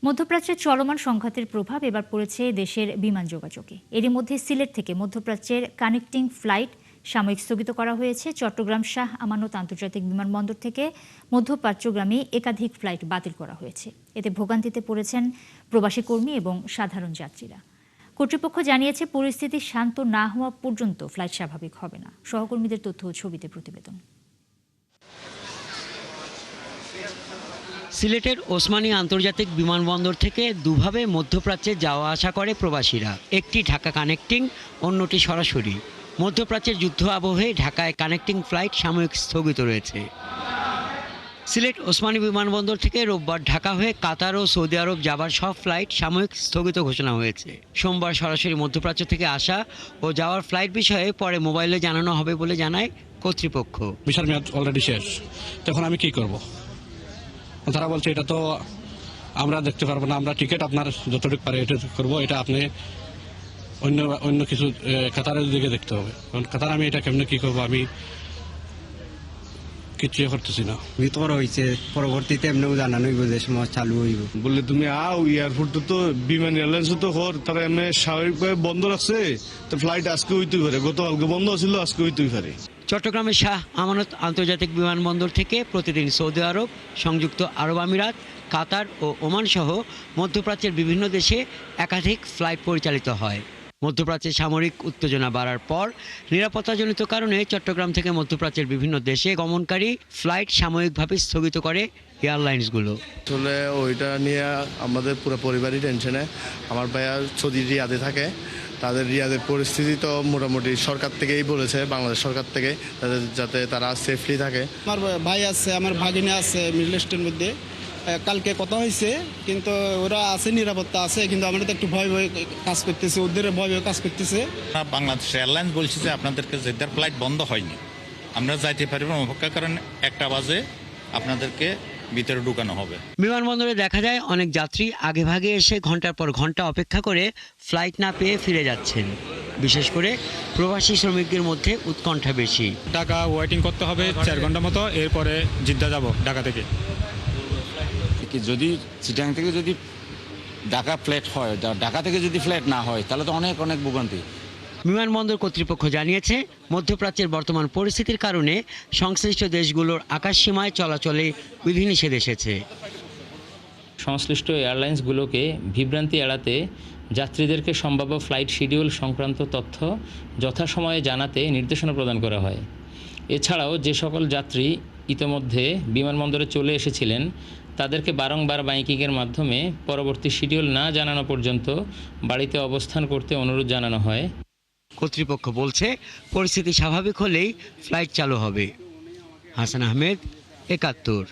মধ্যপ্রাচ্যের চলমান সংঘাতের প্রভাব এবার পড়েছে দেশের বিমান যোগাযোগে। এরই মধ্যে সিলেট থেকে মধ্যপ্রাচ্যের কানেক্টিং ফ্লাইট সাময়িক স্থগিত করা হয়েছে। চট্টগ্রাম শাহ আমানত আন্তর্জাতিক বিমানবন্দর থেকে মধ্যপ্রাচ্যগামী একাধিক ফ্লাইট বাতিল করা হয়েছে। এতে ভোগান্তিতে পড়েছেন প্রবাসী কর্মী এবং সাধারণ যাত্রীরা। কর্তৃপক্ষ জানিয়েছে, পরিস্থিতি শান্ত না হওয়া পর্যন্ত ফ্লাইট স্বাভাবিক হবে না। সহকর্মীদের তথ্য ও ছবিতে প্রতিবেদন। সিলেটের ওসমানী আন্তর্জাতিক বিমানবন্দর থেকে দুভাবে মধ্যপ্রাচ্যে যাওয়া আসা করে প্রবাসীরা। একটি ঢাকা কানেক্টিং, অন্যটি সরাসরি। মধ্যপ্রাচ্যের যুদ্ধ আবহে ঢাকায় কানেক্টিং ফ্লাইট সাময়িক স্থগিত রয়েছে। সিলেট ওসমানী বিমানবন্দর থেকে রোববার ঢাকা হয়ে কাতার ও সৌদি আরব যাবার সব ফ্লাইট সাময়িক স্থগিত ঘোষণা হয়েছে। সোমবার সরাসরি মধ্যপ্রাচ্য থেকে আসা ও যাওয়ার ফ্লাইট বিষয়ে পরে মোবাইলে জানানো হবে বলে জানায় কর্তৃপক্ষ। ভিসার মেয়াদ অলরেডি শেষ, তখন আমি কি করব? তারা বলছে এটা তো আমরা দেখতে পারবো না, আমরা টিকিট আপনার যতটুকু পারে এটা করবো, এটা আপনি অন্য কিছু কাতারের দিকে দেখতে হবে। কারণ কাতার আমি এটা কেমনে কি করবো, আমি কিছু করতেছি না। ভিতর হয়েছে, পরবর্তীতে এমনিও জানানো হইব যে সময় চালু হইব। বললে তুমি আও এয়ারপোর্টে তো বিমান এয়ারলাইন্স তো হর তারা এমনি স্বাভাবিকভাবে বন্ধ রাখছে, তো ফ্লাইট আজকে হইতেই পারে, গতকালকে বন্ধ ছিল, আজকে হইতেই পারে। চট্টগ্রামের শাহ আমানত আন্তর্জাতিক বিমানবন্দর থেকে প্রতিদিন সৌদি আরব, সংযুক্ত আরব আমিরাত, কাতার ও ওমান সহ মধ্যপ্রাচ্যের বিভিন্ন দেশে একাধিক ফ্লাইট পরিচালিত হয়। মধ্যপ্রাচ্যে সামরিক উত্তেজনা বাড়ার পর নিরাপত্তাজনিত কারণে চট্টগ্রাম থেকে মধ্যপ্রাচ্যের বিভিন্ন দেশে গমনকারী ফ্লাইট সাময়িকভাবে স্থগিত করে এয়ারলাইন্সগুলো। আসলে ওইটা নিয়ে আমাদের পুরো পরিবারই টেনশনে। আমার ভাইয়া সৌদি রিয়াদে থাকে, তাদের রিয়াদের পরিস্থিতি তো মোটামুটি সরকার থেকেই বলেছে, বাংলাদেশ সরকার থেকে, তাদের যাতে তারা সেফলি থাকে। আমার ভাই আছে, আমার ভাগিনা আছে মিডল ইস্টের মধ্যে। কালকে কথা হয়েছে, কিন্তু ওরা আছে, নিরাপত্তা আছে, কিন্তু আমরা তো একটু ভয় ভয় কাজ করতেছে, ওদের ভয় ভয় কাজ করতেছে। বাংলাদেশ এয়ারলাইন্স বলছে যে আপনাদেরকে জেদ্দার ফ্লাইট বন্ধ হয়নি, আমরা যাইতে পারবেন, অপেক্ষা করেন, 1টা বাজে আপনাদেরকে ভিতরে ঢুকানো হবে। বিমানবন্দরে দেখা যায় অনেক যাত্রী আগেভাগে এসে ঘন্টার পর ঘন্টা অপেক্ষা করে ফ্লাইট না পেয়ে ফিরে যাচ্ছেন। বিশেষ করে প্রবাসী শ্রমিকদের মধ্যে উৎকণ্ঠা বেশি। ঢাকা ওয়েটিং করতে হবে 4 ঘন্টা মতো, এরপরে জিদ্দা যাব ঢাকা থেকে। যদি চিটাং থেকে যদি ঢাকা ফ্লাইট হয়, ঢাকা থেকে যদি ফ্লাইট না হয়, তাহলে তো অনেক ভোগান্তি। বিমানবন্দর কর্তৃপক্ষ জানিয়েছে, মধ্যপ্রাচ্যের বর্তমান পরিস্থিতির কারণে সংশ্লিষ্ট দেশগুলোর আকাশসীমায় চলাচলে বিধিনিষেধ এসেছে। সংশ্লিষ্ট এয়ারলাইন্সগুলোকে বিভ্রান্তি এড়াতে যাত্রীদেরকে সম্ভাব্য ফ্লাইট শিডিউল সংক্রান্ত তথ্য যথাসময়ে জানাতে নির্দেশনা প্রদান করা হয়। এছাড়াও যে সকল যাত্রী ইতোমধ্যে বিমানবন্দরে চলে এসেছিলেন, তাদেরকে বারংবার মাইকিংয়ের মাধ্যমে পরবর্তী শিডিউল না জানানো পর্যন্ত বাড়িতে অবস্থান করতে অনুরোধ জানানো হয়। কর্তৃপক্ষ বলছে, পরিস্থিতি স্বাভাবিক হলেই ফ্লাইট চালু হবে। হাসান আহমেদ, ৭১।